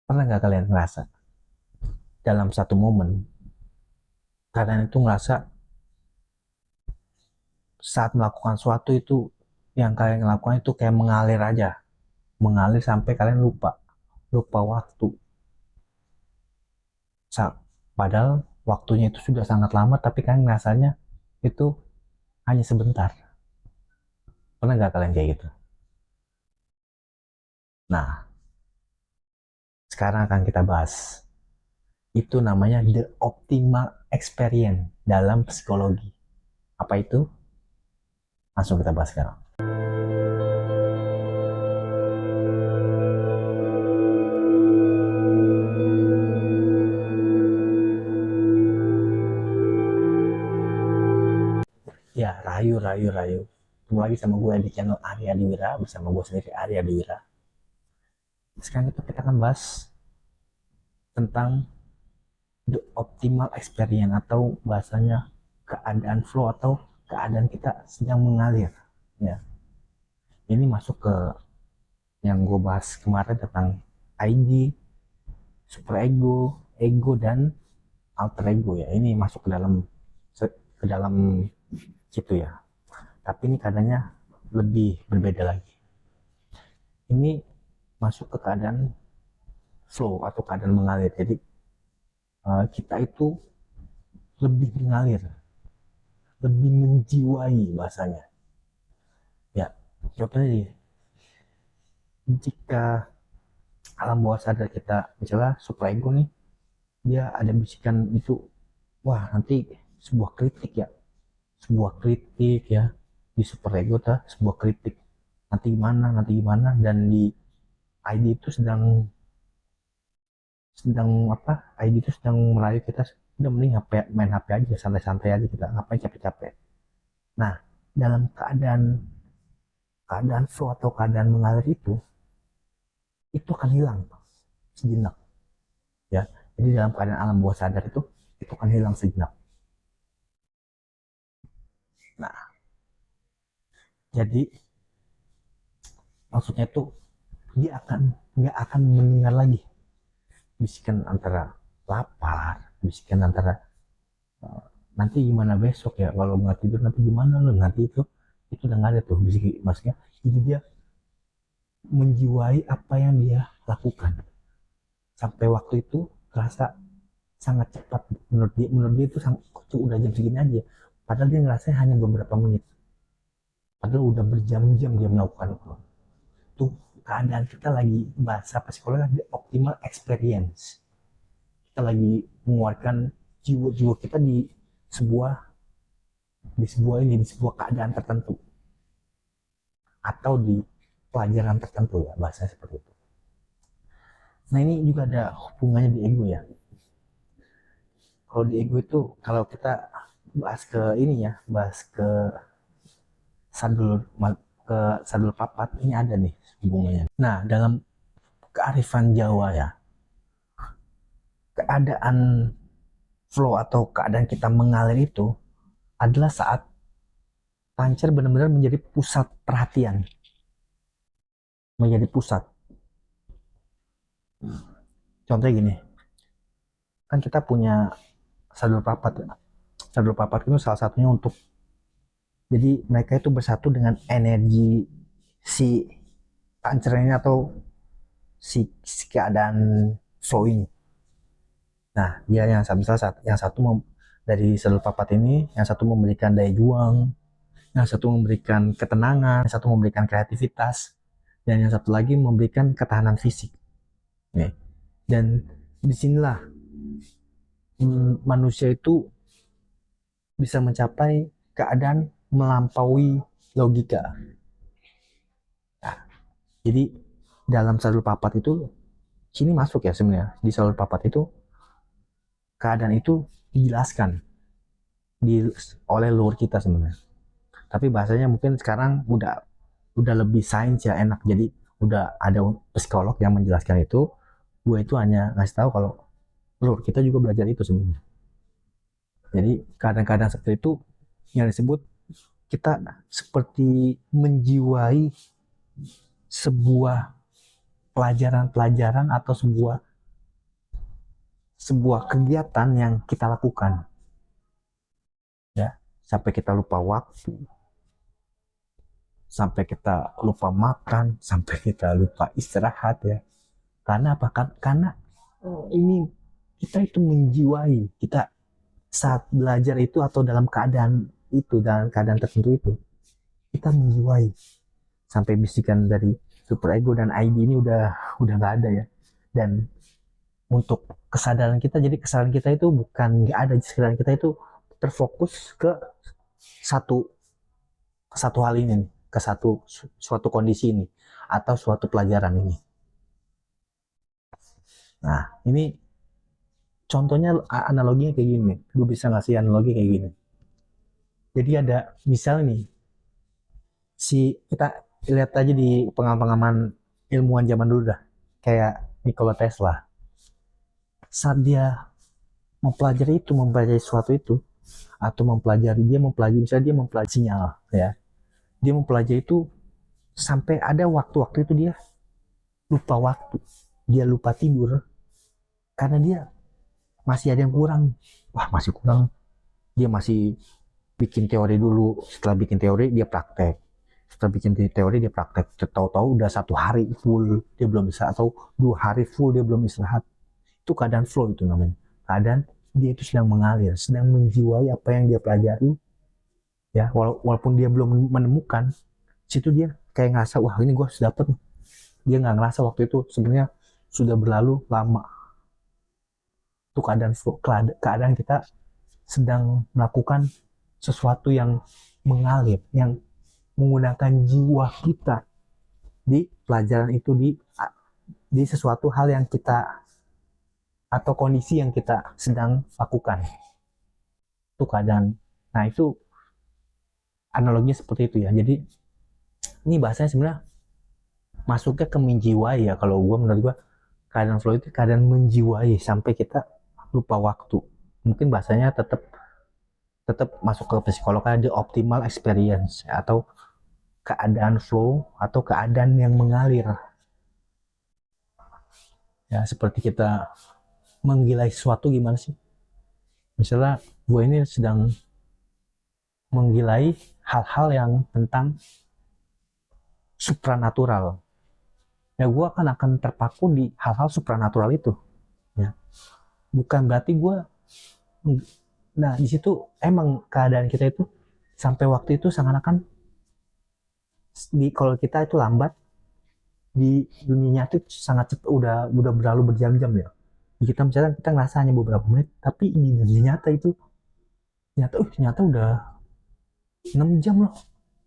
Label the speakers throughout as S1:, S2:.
S1: Pernah nggak kalian ngerasa dalam satu momen kalian itu ngerasa saat melakukan sesuatu itu yang kalian lakukan itu kayak mengalir aja, mengalir sampai kalian lupa, lupa waktu. Padahal waktunya itu sudah sangat lama, tapi kalian ngerasanya itu hanya sebentar. Pernah nggak kalian kayak gitu? Nah, sekarang akan kita bahas. Itu namanya the optimal experience dalam psikologi. Apa itu? Langsung kita bahas sekarang. Ya, rayu, rayu, rayu. Ketemu lagi sama gue di channel Arya Adiwira, bersama gue sendiri Arya Adiwira. Sekarang itu kita akan bahas tentang the optimal experience, atau bahasanya keadaan flow atau keadaan kita sedang mengalir. Ya, ini masuk ke yang gue bahas kemarin tentang ID, super ego, ego dan alter ego ya. Ini masuk ke dalam situ ya. Tapi ini keadaannya lebih berbeda lagi. Ini masuk ke keadaan flow atau keadaan mengalir. Jadi kita itu lebih mengalir, lebih menjiwai bahasanya. Ya, contohnya jika alam bawah sadar kita, misalnya super ego nih, dia ada bisikan itu, wah nanti sebuah kritik ya, sebuah kritik ya, di super ego ta sebuah kritik, nanti gimana, dan di ID itu sedang sedang apa, ID itu sedang merayu kita, udah mending HP, main HP aja, santai-santai aja, kita ngapain capek-capek. Nah, dalam keadaan keadaan flow atau keadaan mengalir itu akan hilang sejenak ya. Jadi dalam keadaan alam bawah sadar itu akan hilang sejenak. Nah, jadi maksudnya tuh dia akan nggak akan mendengar lagi bisikan antara lapar, bisikan antara nanti gimana besok ya, kalau nggak tidur nanti gimana lo, nanti itu udah nggak ada tuh bisik maksudnya. Jadi dia menjiwai apa yang dia lakukan, sampai waktu itu terasa sangat cepat. Menurut dia itu udah jam segini aja, padahal dia ngerasa hanya beberapa menit, padahal udah berjam-jam dia melakukan itu. Tuh keadaan kita lagi, bahasa psikologi, the optimal experience. Kita lagi mengeluarkan jiwa-jiwa kita sebuah di sebuah keadaan tertentu, atau di pelajaran tertentu ya, bahasa seperti itu. Nah, ini juga ada hubungannya di ego ya. Kalau di ego itu, kalau kita bahas ke ini ya, bahas ke sadul ke sadul papat, ini ada nih hubungannya. Nah, dalam kearifan Jawa ya, keadaan flow atau keadaan kita mengalir itu adalah saat pancer benar-benar menjadi pusat perhatian, menjadi pusat. Contohnya gini, kan kita punya sadul papat ya. Sadul papat itu salah satunya untuk, jadi mereka itu bersatu dengan energi si pancer ini, atau si keadaan flow ini. Nah, dia yang satu dari sadul papat ini, yang satu memberikan daya juang, yang satu memberikan ketenangan, yang satu memberikan kreativitas, dan yang satu lagi memberikan ketahanan fisik. Nih. Dan disinilah manusia itu bisa mencapai keadaan melampaui logika. Nah, jadi dalam sadul papat itu, sini masuk ya sebenarnya, di sadul papat itu keadaan itu dijelaskan oleh luhur kita sebenarnya. Tapi bahasanya mungkin sekarang udah lebih sains ya, enak. Jadi udah ada psikolog yang menjelaskan itu. Gue itu hanya ngasih tahu kalau luhur kita juga belajar itu sebenarnya. Jadi kadang-kadang seperti itu yang disebut kita seperti menjiwai sebuah pelajaran-pelajaran atau sebuah sebuah kegiatan yang kita lakukan, ya, sampai kita lupa waktu, sampai kita lupa makan, sampai kita lupa istirahat, ya. Karena apa? Karena ini kita itu menjiwai, kita saat belajar itu atau dalam keadaan tertentu itu, kita menjiwai. Sampai bisikan dari super ego dan ID ini udah nggak ada, ya. Dan untuk kesadaran kita, jadi kesadaran kita itu bukan nggak ada, kesadaran kita itu terfokus ke satu satu hal ini, ke suatu kondisi ini atau suatu pelajaran ini. Nah, ini contohnya, analoginya kayak gini. Gue bisa ngasih analogi kayak gini. Jadi ada misal nih, kita lihat aja di pengalaman ilmuwan zaman dulu dah, kayak Nikola Tesla. Saat dia mempelajari sesuatu itu, atau misalnya dia mempelajari sinyal, ya. Dia mempelajari itu sampai ada waktu-waktu itu dia lupa waktu, dia lupa tidur, karena dia masih ada yang kurang. Wah, masih kurang. Dia masih bikin teori dulu, setelah bikin teori dia praktek, setelah bikin teori dia praktek, tahu-tahu udah 1 hari full dia belum bisa, atau 2 hari full dia belum istirahat. Itu keadaan flow, itu namanya keadaan dia itu sedang mengalir, sedang menjiwai apa yang dia pelajari, ya. Walaupun dia belum menemukan, situ dia kayak ngerasa, wah, ini gue harus dapet. Dia nggak ngerasa waktu itu sebenarnya sudah berlalu lama. Itu keadaan flow, keadaan kita sedang melakukan sesuatu yang mengalir, yang menggunakan jiwa kita di pelajaran itu, di sesuatu hal yang kita atau kondisi yang kita sedang lakukan. Itu keadaan. Nah, itu analoginya seperti itu, ya. Jadi ini bahasanya sebenarnya masuknya ke menjiwai, ya. Kalau menurut gue keadaan flow itu keadaan menjiwai sampai kita lupa waktu. Mungkin bahasanya tetap masuk ke psikolog, ada optimal experience, atau keadaan flow atau keadaan yang mengalir, ya. Seperti kita menggilai sesuatu, gimana sih? Misalnya gue ini sedang menggilai hal-hal yang tentang supranatural, ya. Gue akan terpaku di hal-hal supranatural itu, ya. Bukan berarti gue, nah, di situ emang keadaan kita itu sampai waktu itu seakan-akan kalau kita itu lambat, di dunia nyata sangat cepat, udah berlalu berjam-jam, ya. Kita misalnya kita ngerasa hanya beberapa menit, tapi di dunia nyata itu ternyata udah 6 jam loh,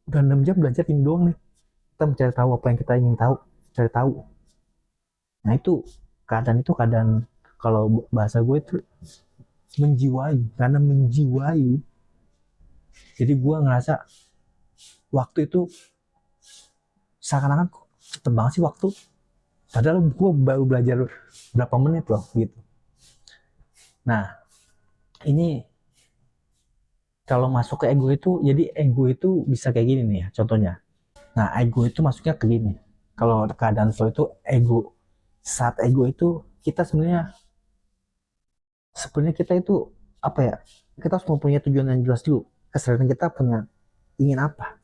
S1: udah 6 jam belajar ini doang nih. Kita mencari tahu apa yang kita ingin tahu, cari tahu. Nah, itu keadaan kalau bahasa gue itu menjiwai, karena menjiwai. Jadi gue ngerasa waktu itu seakan-akan cepet banget sih waktu, padahal gue baru belajar berapa menit loh, gitu. Nah, ini kalau masuk ke ego itu, jadi ego itu bisa kayak gini nih, ya, contohnya. Nah, ego itu masuknya ke gini. Kalau keadaan flow itu ego. Saat ego itu kita sebenarnya kita itu apa, ya? Kita harus mempunyai tujuan yang jelas dulu. Kesadaran kita punya ingin apa?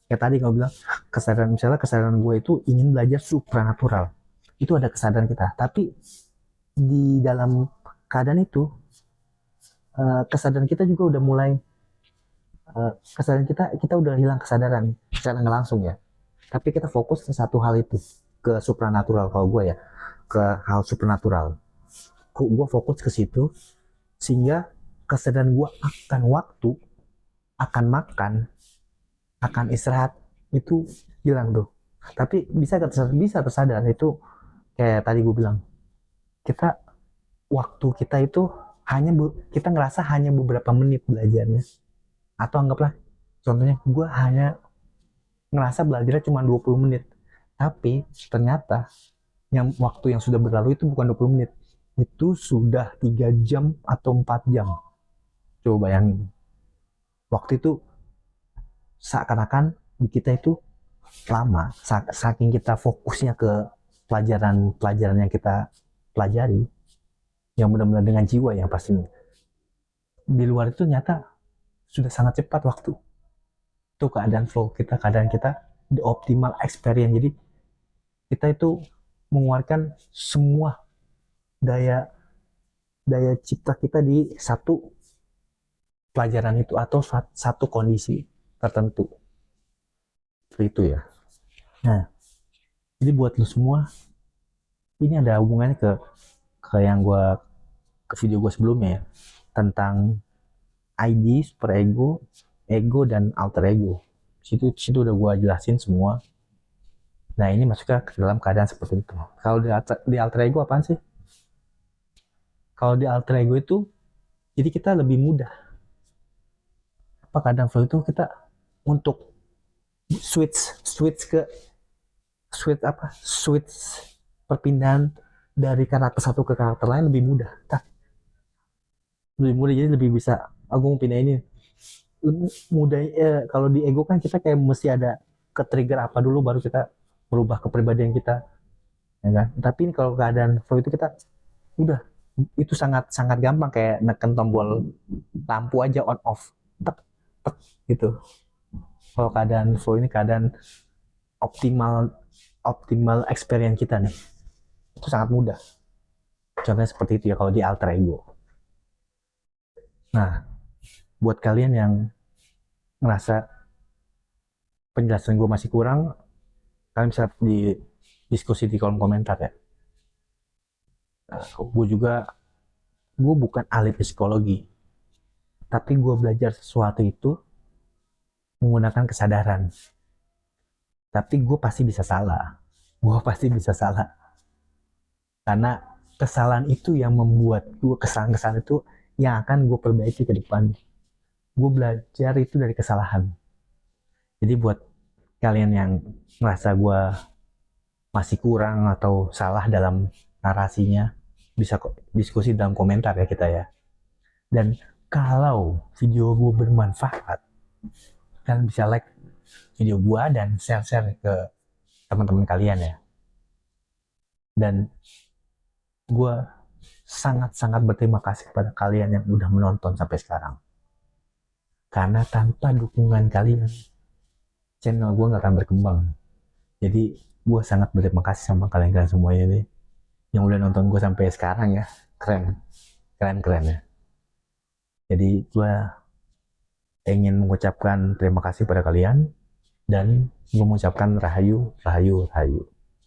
S1: Kayak tadi kau bilang, kesadaran gue itu ingin belajar supranatural. Itu ada kesadaran kita. Tapi di dalam keadaan itu, kesadaran kita juga udah mulai, kesadaran kita udah hilang kesadaran secara nggak langsung, ya. Tapi kita fokus ke satu hal itu, ke supranatural. Kalau gue, ya, ke hal supranatural. Gue fokus ke situ, sehingga kesadaran gue akan waktu, akan makan, akan istirahat itu hilang tuh. Tapi bisa tersadar itu, kayak tadi gue bilang, waktu kita itu kita ngerasa hanya beberapa menit belajarnya, atau anggaplah contohnya gue hanya ngerasa belajarnya cuma 20 menit, tapi ternyata waktu yang sudah berlalu itu bukan 20 menit, itu sudah 3 jam atau 4 jam. Coba bayangin, waktu itu seakan-akan di kita itu lama, saking kita fokusnya ke pelajaran yang kita pelajari. yang benar-benar dengan jiwa yang pastinya. Di luar itu nyata sudah sangat cepat waktu. Itu keadaan flow kita, keadaan kita the optimal experience. Jadi kita itu mengeluarkan semua daya daya cipta kita di satu pelajaran itu atau satu kondisi tertentu. Seperti itu ya. Nah, jadi buat lu semua, ini ada hubungannya ke yang ke video gue sebelumnya ya, tentang ID, super ego, ego dan alter ego. Situ udah gue jelasin semua. Nah ini masuknya ke dalam keadaan seperti itu. Kalau di alter ego apaan sih? Kalau di alter ego itu, jadi kita lebih mudah. Apa kadang flow itu kita untuk switch perpindahan dari karakter satu ke karakter lain lebih mudah. Lebih mudah, jadi lebih bisa aku mau pindah ini. Lebih mudah kalau di ego kan kita kayak mesti ada ke trigger apa dulu baru kita merubah kepribadian kita, ya kan? Tapi kalau keadaan flow itu kita udah, itu sangat sangat gampang kayak neken tombol lampu aja on off, tek tek gitu. Kalau keadaan flow ini keadaan optimal experience kita nih, itu sangat mudah. Contohnya seperti itu ya kalau di alter ego. Nah, buat kalian yang ngerasa penjelasan gue masih kurang, kalian bisa diskusi di kolom komentar ya. Gue bukan ahli psikologi, tapi gue belajar sesuatu itu menggunakan kesadaran. Tapi gue pasti bisa salah. Karena kesalahan itu yang membuat gue, kesalahan-kesalahan itu yang akan gue perbaiki ke depan. Gue belajar itu dari kesalahan. Jadi buat kalian yang merasa gue masih kurang atau salah dalam narasinya, bisa diskusi dalam komentar ya kita ya. Dan kalau video gue bermanfaat, kalian bisa like video gue dan share ke teman-teman kalian ya. Dan gue sangat-sangat berterima kasih kepada kalian yang udah menonton sampai sekarang. Karena tanpa dukungan kalian, channel gue gak akan berkembang. Jadi gue sangat berterima kasih sama kalian semuanya nih yang udah nonton gue sampai sekarang ya. Keren ya. Jadi gue ingin mengucapkan terima kasih pada kalian dan mengucapkan rahayu.